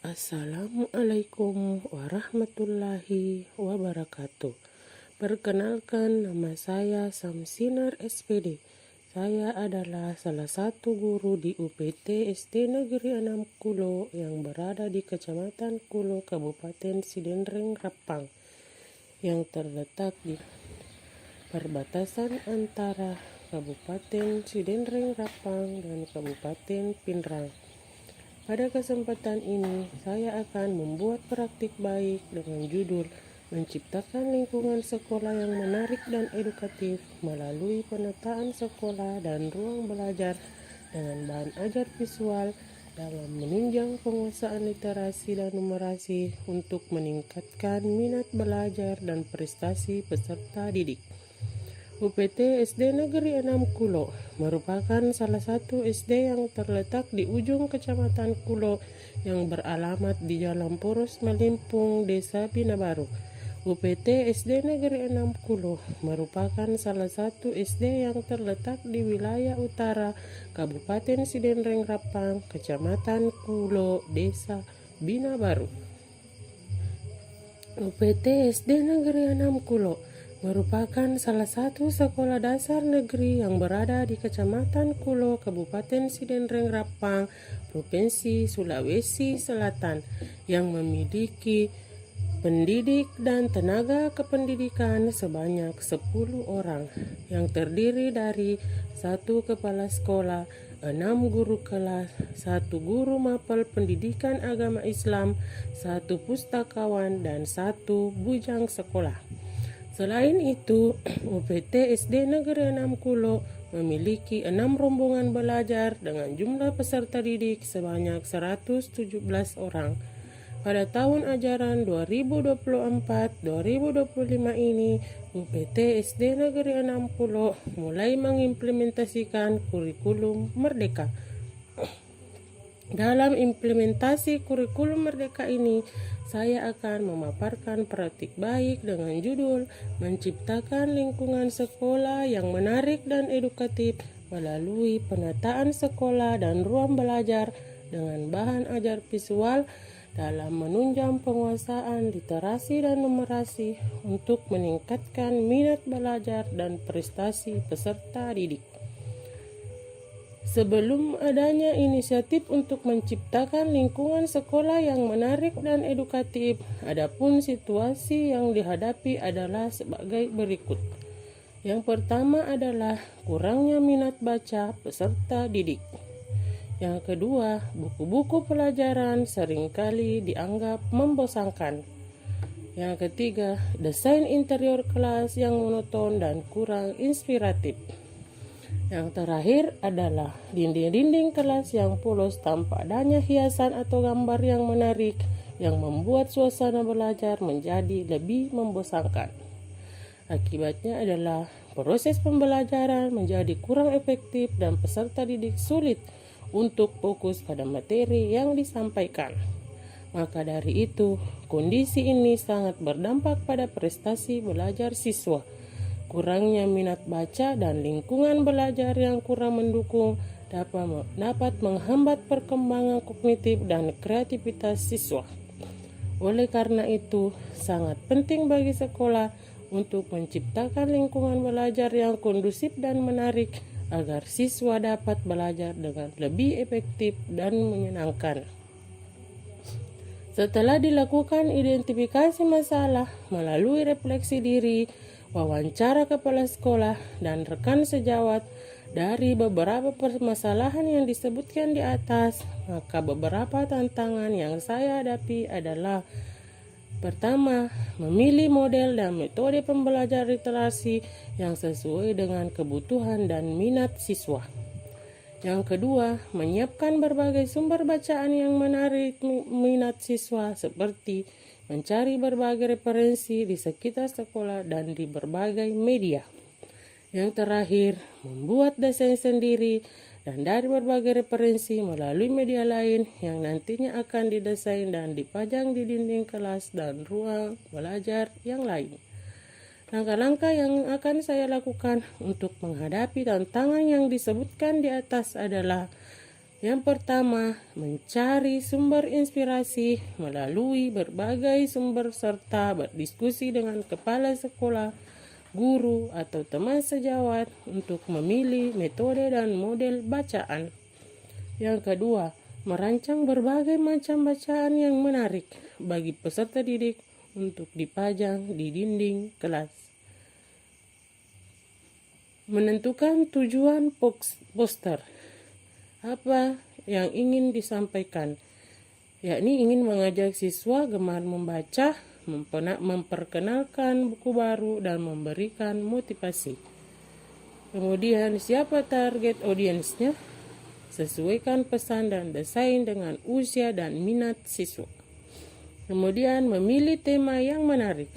Assalamualaikum warahmatullahi wabarakatuh. Perkenalkan, nama saya Samsinar SPD. Saya adalah salah satu guru di UPT SD Negeri 6 Kulo yang berada di Kecamatan Kulo, Kabupaten Sidenreng Rapang, yang terletak di perbatasan antara Kabupaten Sidenreng Rapang dan Kabupaten Pinrang. Pada kesempatan ini, saya akan membuat praktik baik dengan judul Menciptakan Lingkungan Sekolah yang Menarik dan Edukatif melalui penataan sekolah dan ruang belajar dengan bahan ajar visual dalam menunjang penguasaan literasi dan numerasi untuk meningkatkan minat belajar dan prestasi peserta didik. UPT SD Negeri 6 Kulo merupakan salah satu SD yang terletak di ujung Kecamatan Kulo yang beralamat di Jalan Poros Melimpung, Desa Binabaru. UPT SD Negeri 6 Kulo merupakan salah satu SD yang terletak di wilayah utara Kabupaten Sidenreng Rapang, Kecamatan Kulo, Desa Binabaru. UPT SD Negeri 6 Kulo merupakan salah satu sekolah dasar negeri yang berada di Kecamatan Kulo, Kabupaten Sidenreng Rapang, Provinsi Sulawesi Selatan, yang memiliki pendidik dan tenaga kependidikan sebanyak 10 orang, yang terdiri dari 1 kepala sekolah, 6 guru kelas, 1 guru mapel pendidikan agama Islam, 1 pustakawan, dan 1 bujang sekolah. Selain itu, UPT SD Negeri 6 Kulo memiliki 6 rombongan belajar dengan jumlah peserta didik sebanyak 117 orang. Pada tahun ajaran 2024-2025 ini, UPT SD Negeri 6 Kulo mulai mengimplementasikan kurikulum Merdeka. Dalam implementasi kurikulum Merdeka ini, saya akan memaparkan praktik baik dengan judul Menciptakan Lingkungan Sekolah yang Menarik dan Edukatif melalui penataan sekolah dan ruang belajar dengan bahan ajar visual dalam menunjang penguasaan literasi dan numerasi untuk meningkatkan minat belajar dan prestasi peserta didik. Sebelum adanya inisiatif untuk menciptakan lingkungan sekolah yang menarik dan edukatif, adapun situasi yang dihadapi adalah sebagai berikut. Yang pertama adalah kurangnya minat baca peserta didik. Yang kedua, buku-buku pelajaran seringkali dianggap membosankan. Yang ketiga, desain interior kelas yang monoton dan kurang inspiratif. Yang terakhir adalah dinding-dinding kelas yang polos tanpa adanya hiasan atau gambar yang menarik yang membuat suasana belajar menjadi lebih membosankan. Akibatnya adalah proses pembelajaran menjadi kurang efektif dan peserta didik sulit untuk fokus pada materi yang disampaikan. Maka dari itu, kondisi ini sangat berdampak pada prestasi belajar siswa. Kurangnya minat baca dan lingkungan belajar yang kurang mendukung dapat menghambat perkembangan kognitif dan kreativitas siswa. Oleh karena itu, sangat penting bagi sekolah untuk menciptakan lingkungan belajar yang kondusif dan menarik agar siswa dapat belajar dengan lebih efektif dan menyenangkan. Setelah dilakukan identifikasi masalah melalui refleksi diri, wawancara kepala sekolah, dan rekan sejawat dari beberapa permasalahan yang disebutkan di atas, maka beberapa tantangan yang saya hadapi adalah: pertama, memilih model dan metode pembelajaran literasi yang sesuai dengan kebutuhan dan minat siswa. Yang kedua, menyiapkan berbagai sumber bacaan yang menarik minat siswa seperti mencari berbagai referensi di sekitar sekolah dan di berbagai media. Yang terakhir, membuat desain sendiri dan dari berbagai referensi melalui media lain yang nantinya akan didesain dan dipajang di dinding kelas dan ruang belajar yang lain. Langkah-langkah yang akan saya lakukan untuk menghadapi tantangan yang disebutkan di atas adalah: Yang pertama, mencari sumber inspirasi melalui berbagai sumber serta berdiskusi dengan kepala sekolah, guru, atau teman sejawat untuk memilih metode dan model bacaan. Yang kedua, merancang berbagai macam bacaan yang menarik bagi peserta didik untuk dipajang di dinding kelas. Menentukan tujuan poster. Apa yang ingin disampaikan, yakni ingin mengajak siswa gemar membaca, memperkenalkan buku baru, dan memberikan motivasi. Kemudian, siapa target audiensnya? Sesuaikan pesan dan desain dengan usia dan minat siswa. Kemudian, memilih tema yang menarik.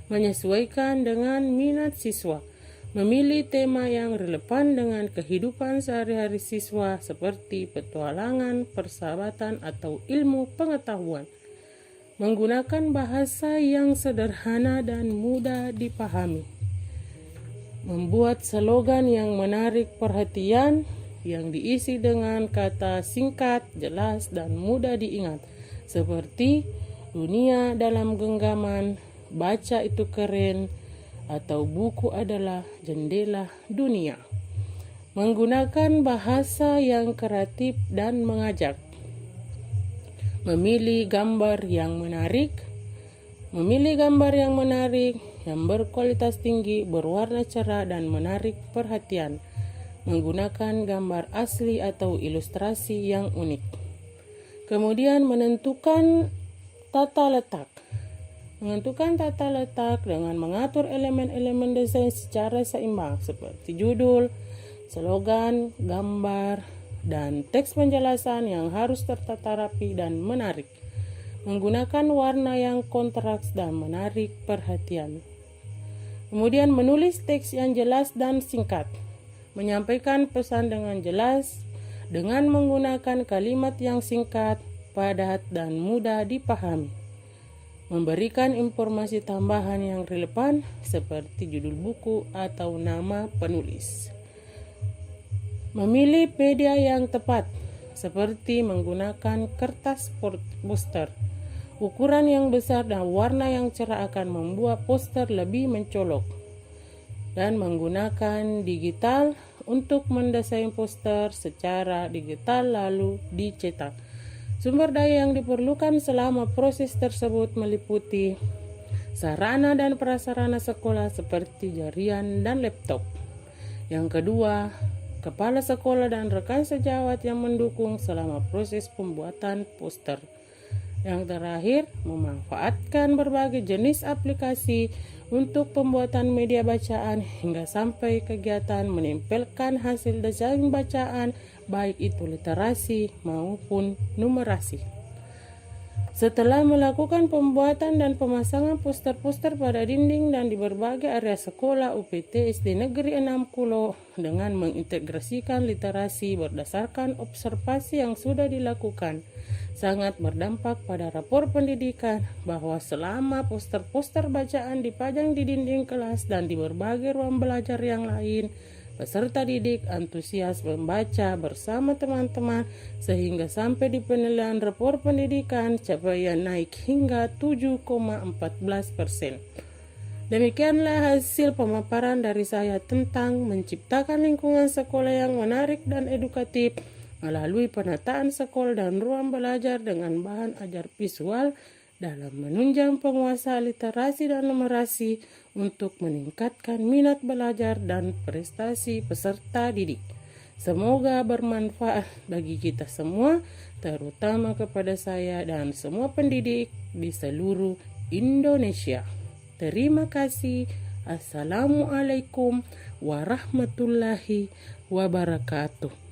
Menyesuaikan dengan minat siswa. Memilih tema yang relevan dengan kehidupan sehari-hari siswa seperti petualangan, persahabatan, atau ilmu pengetahuan. Menggunakan bahasa yang sederhana dan mudah dipahami. Membuat slogan yang menarik perhatian yang diisi dengan kata singkat, jelas, dan mudah diingat, seperti dunia dalam genggaman, baca itu keren, atau buku adalah jendela dunia. Menggunakan bahasa yang kreatif dan mengajak. Memilih gambar yang menarik. Memilih gambar yang menarik, yang berkualitas tinggi, berwarna cerah, dan menarik perhatian. Menggunakan gambar asli atau ilustrasi yang unik. Kemudian menentukan tata letak. Menentukan tata letak dengan mengatur elemen-elemen desain secara seimbang seperti judul, slogan, gambar, dan teks penjelasan yang harus tertata rapi dan menarik. Menggunakan warna yang kontras dan menarik perhatian. Kemudian menulis teks yang jelas dan singkat. Menyampaikan pesan dengan jelas dengan menggunakan kalimat yang singkat, padat, dan mudah dipahami. Memberikan informasi tambahan yang relevan seperti judul buku atau nama penulis. Memilih media yang tepat seperti menggunakan kertas poster. Ukuran yang besar dan warna yang cerah akan membuat poster lebih mencolok. Dan menggunakan digital untuk mendesain poster secara digital lalu dicetak. Sumber daya yang diperlukan selama proses tersebut meliputi sarana dan prasarana sekolah seperti jaringan dan laptop. Yang kedua, kepala sekolah dan rekan sejawat yang mendukung selama proses pembuatan poster. Yang terakhir, memanfaatkan berbagai jenis aplikasi untuk pembuatan media bacaan hingga sampai kegiatan menempelkan hasil desain bacaan, baik itu literasi maupun numerasi. Setelah melakukan pembuatan dan pemasangan poster-poster pada dinding dan di berbagai area sekolah, UPT SD Negeri 6 Kulo dengan mengintegrasikan literasi berdasarkan observasi yang sudah dilakukan sangat berdampak pada rapor pendidikan bahwa selama poster-poster bacaan dipajang di dinding kelas dan di berbagai ruang belajar yang lain, peserta didik antusias membaca bersama teman-teman sehingga sampai di penilaian rapor pendidikan capaian naik hingga 7,14%. Demikianlah hasil pemaparan dari saya tentang menciptakan lingkungan sekolah yang menarik dan edukatif melalui penataan sekolah dan ruang belajar dengan bahan ajar visual dalam menunjang penguasaan literasi dan numerasi untuk meningkatkan minat belajar dan prestasi peserta didik. Semoga bermanfaat bagi kita semua, terutama kepada saya dan semua pendidik di seluruh Indonesia. Terima kasih. Assalamualaikum warahmatullahi wabarakatuh.